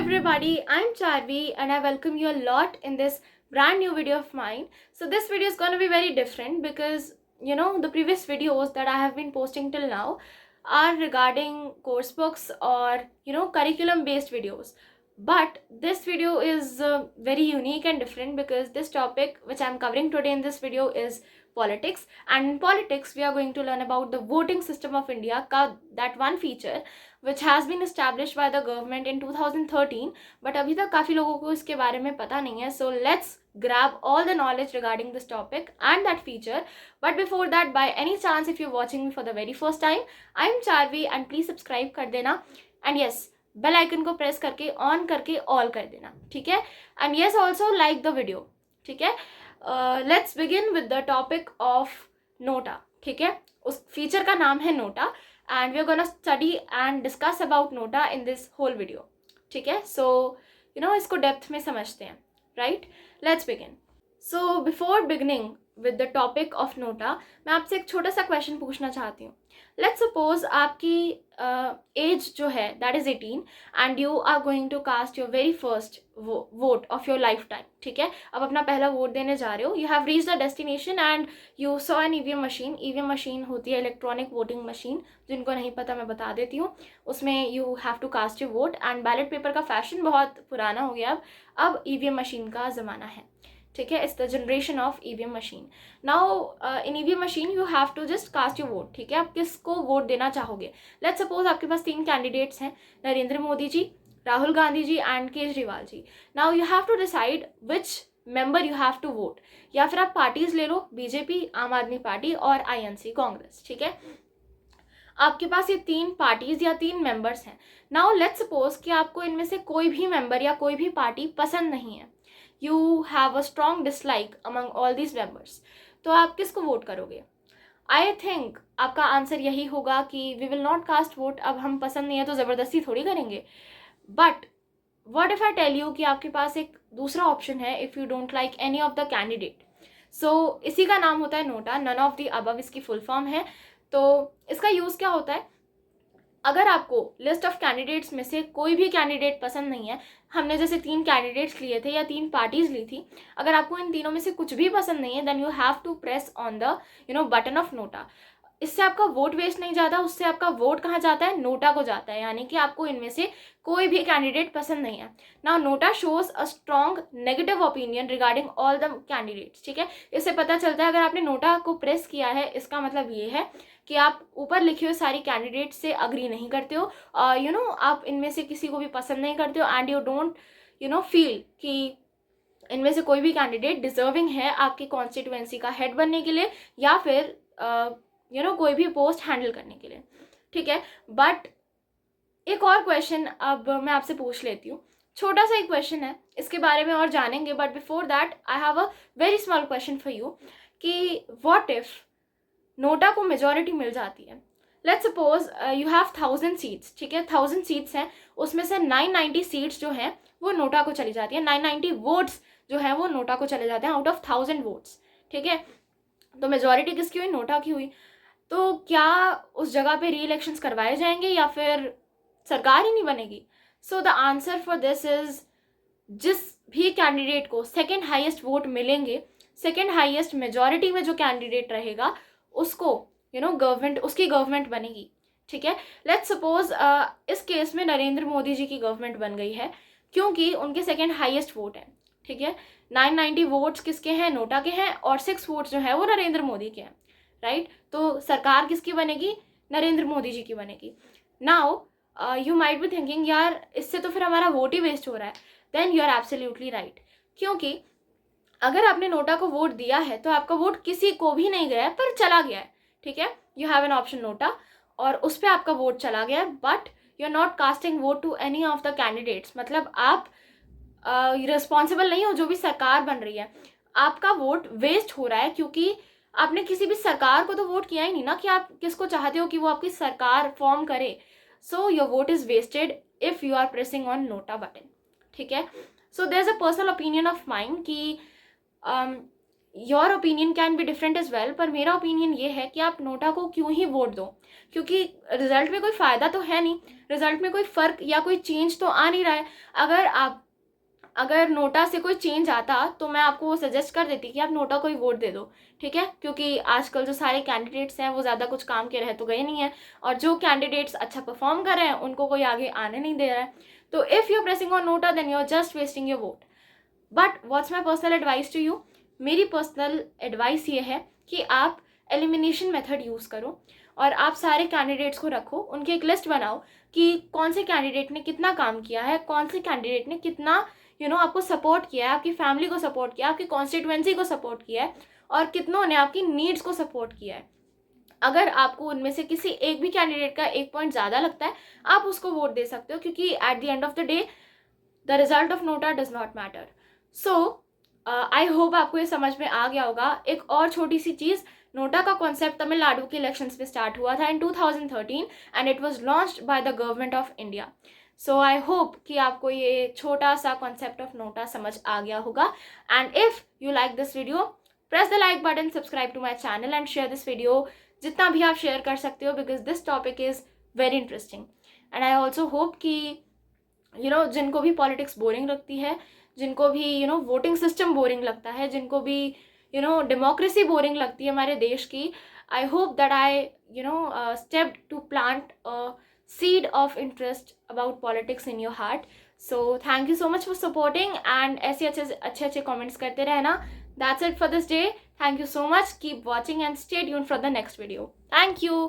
everybody, I'm Charvi and I welcome you a lot in this brand new video of mine. So this video is going to be very different because the previous videos that I have been posting till now are regarding course books or curriculum based videos. But this video is very unique and different because this topic which I'm covering today in this video is politics, and in politics we are going to learn about the voting system of India, that one feature which has been established by the government in 2013, but अभी तक काफ़ी लोगों को इसके बारे में पता नहीं है. So let's grab all the knowledge regarding this topic and that feature. But before that, by any chance, if you're watching me for the very first time, I'm Charvi and please subscribe कर देना. And yes, bell icon को press करके on करके all कर देना, ठीक है. And yes also like the video, ठीक है. Let's begin with the topic of NOTA, ठीक है. उस फीचर का नाम है NOTA and we're gonna study and discuss about nota in this whole video, ठीक है. So इसको डेप्थ में समझते हैं, right? Let's begin. So before beginning with the topic of nota, मैं आपसे एक छोटा सा क्वेश्चन पूछना चाहती हूँ. Let's suppose आपकी एज जो है that is 18 and you are going to cast your very first vote of your lifetime, ठीक है. अब अपना पहला वोट देने जा रहे हो. You have reached the destination and you saw an EVM machine. EVM machine होती है इलेक्ट्रॉनिक वोटिंग मशीन. जिनको नहीं पता मैं बता देती हूँ. उसमें you have to cast your vote and ballot paper का फैशन बहुत पुराना हो गया. अब EVM मशीन का ज़माना है, ठीक है. It's the generation of EVM machine. Now in EVM machine you have to just cast your vote, ठीक है. आप किसको वोट देना चाहोगे? लेट्स सपोज आपके पास 3 कैंडिडेट्स हैं, Narendra Modi ji, Rahul Gandhi ji and Kejriwal ji. Now you have to decide which member you have to vote. या फिर आप पार्टीज ले लो, बीजेपी, आम आदमी पार्टी और INC कांग्रेस, ठीक है. आपके पास ये 3 पार्टीज या 3 मेंबर्स हैं. नाउ लेट्स सपोज कि आपको इनमें से कोई भी मेंबर या कोई भी पार्टी पसंद नहीं है. You have a strong dislike among all these members. तो आप किसको वोट करोगे? I think आपका आंसर यही होगा कि we will not cast vote. अब हम पसंद नहीं है तो ज़बरदस्ती थोड़ी करेंगे. But what if I tell you कि आपके पास एक दूसरा ऑप्शन है if you don't like any of the candidate. So इसी का नाम होता है NOTA. None of the above इसकी फुल फॉर्म है. तो इसका यूज़ क्या होता है? अगर आपको लिस्ट ऑफ कैंडिडेट्स में से कोई भी कैंडिडेट पसंद नहीं है, हमने जैसे 3 कैंडिडेट्स लिए थे या 3 पार्टीज ली थी, अगर आपको इन तीनों में से कुछ भी पसंद नहीं है then you have to press on the button of NOTA. इससे आपका वोट वेस्ट नहीं जाता, उससे आपका वोट कहाँ जाता है? नोटा को जाता है. यानी कि आपको इनमें से कोई भी कैंडिडेट पसंद नहीं है. Now NOTA shows a strong negative opinion regarding all the candidates, ठीक है. इससे पता चलता है अगर आपने नोटा को प्रेस किया है, इसका मतलब ये है कि आप ऊपर लिखे हुए सारी कैंडिडेट से अग्री नहीं करते हो. आप इनमें से किसी को भी पसंद नहीं करते हो एंड यू डोंट फील कि इनमें से कोई भी कैंडिडेट डिजर्विंग है आपकी कॉन्स्टिट्यूएंसी का हेड बनने के लिए या फिर कोई भी पोस्ट हैंडल करने के लिए, ठीक है. बट एक और क्वेश्चन अब मैं आपसे पूछ लेती हूँ. छोटा सा एक क्वेश्चन है, इसके बारे में और जानेंगे. But before that I have a very small question for you कि व्हाट इफ नोटा को मेजॉरिटी मिल जाती है. Let's suppose you have 1000 seats, ठीक है. 1000 सीट्स हैं, उसमें से 990 सीट्स जो हैं वो नोटा को चली जाती है. 990 वोट्स जो हैं वो नोटा को चले जाते हैं आउट ऑफ 1000 वोट्स, ठीक है. तो मेजॉरिटी किसकी हुई? नोटा की हुई. तो क्या उस जगह पे री इलेक्शंस करवाए जाएंगे या फिर सरकार ही नहीं बनेगी? So the answer for this is जिस भी कैंडिडेट को सेकेंड हाईएस्ट वोट मिलेंगे, सेकेंड हाईएस्ट मेजॉरिटी में जो कैंडिडेट रहेगा उसको गवर्नमेंट, उसकी गवर्नमेंट बनेगी, ठीक है. लेट्स सपोज इस केस में नरेंद्र मोदी जी की गवर्नमेंट बन गई है क्योंकि उनके सेकेंड हाईएस्ट वोट हैं, ठीक है. 990 वोट्स किसके हैं? नोटा के हैं और 6 वोट्स जो है वो नरेंद्र मोदी के हैं, राइट. तो सरकार किसकी बनेगी? नरेंद्र मोदी जी की बनेगी. Now you might be thinking यार इससे तो फिर हमारा वोट ही वेस्ट हो रहा है. Then you are absolutely right, क्योंकि अगर आपने नोटा को वोट दिया है तो आपका वोट किसी को भी नहीं गया है पर चला गया है, ठीक है. You have an option NOTA और उस पर आपका वोट चला गया है but you are not casting vote to any of the candidates. मतलब आप रिस्पॉन्सिबल नहीं हो जो भी सरकार बन रही है. आपका वोट वेस्ट हो रहा है क्योंकि आपने किसी भी सरकार को तो वोट किया ही नहीं ना कि आप किसको चाहते हो कि वो आपकी सरकार फॉर्म करे. So your vote is wasted if you are pressing on NOTA button, ठीक है. So there is a personal opinion of mind कि your opinion can be different as well, पर मेरा ओपिनियन ये है कि आप नोटा को क्यों ही वोट दो, क्योंकि रिजल्ट में कोई फ़ायदा तो है नहीं. रिजल्ट में कोई फ़र्क या कोई चेंज तो आ नहीं रहा है। अगर नोटा से कोई चेंज आता तो मैं आपको वो सजेस्ट कर देती कि आप नोटा को ही वोट दे दो, ठीक है, क्योंकि आजकल जो सारे कैंडिडेट्स हैं वो ज़्यादा कुछ काम के रह तो गए नहीं हैं, और जो कैंडिडेट्स अच्छा परफॉर्म कर रहे हैं उनको कोई आगे आने नहीं दे रहा है। तो if you are pressing on NOTA then you are just wasting your vote. But what's my personal advice to you, मेरी पर्सनल एडवाइस ये है कि आप एलिमिनेशन मेथड यूज़ करो और आप सारे कैंडिडेट्स को रखो, उनकी एक लिस्ट बनाओ कि कौन से कैंडिडेट ने कितना काम किया है, कौन से कैंडिडेट ने कितना आपको सपोर्ट किया है, आपकी फैमिली को सपोर्ट किया है, आपकी कॉन्स्टिट्यूएंसी को सपोर्ट किया है, और कितनों ने आपकी नीड्स को सपोर्ट किया है। अगर आपको उनमें से किसी एक भी कैंडिडेट का एक पॉइंट ज़्यादा लगता है, आप उसको वोट दे सकते हो, क्योंकि at the end of the day the result of NOTA does not matter. So I hope आपको ये समझ में आ गया होगा। एक और छोटी सी चीज़, नोटा का कॉन्सेप्ट तमिलनाडु के इलेक्शंस में स्टार्ट हुआ था इन 2013 and it was launched by the government of India. So I hope कि आपको ये छोटा सा कॉन्सेप्ट ऑफ नोटा समझ आ गया होगा। And if you like this video, press the like button, subscribe to my channel and share this video जितना भी आप शेयर कर सकते हो, because this topic is very interesting. And I also hope कि जिनको भी पॉलिटिक्स बोरिंग लगती है, जिनको भी वोटिंग सिस्टम बोरिंग लगता है, जिनको भी डेमोक्रेसी बोरिंग लगती है हमारे देश की, I hope that I step to plant seed of interest about politics in your heart. So thank you so much for supporting and ऐसे अच्छे comments करते रहना. That's it for this day. Thank you so much. Keep watching and stay tuned for the next video. Thank you.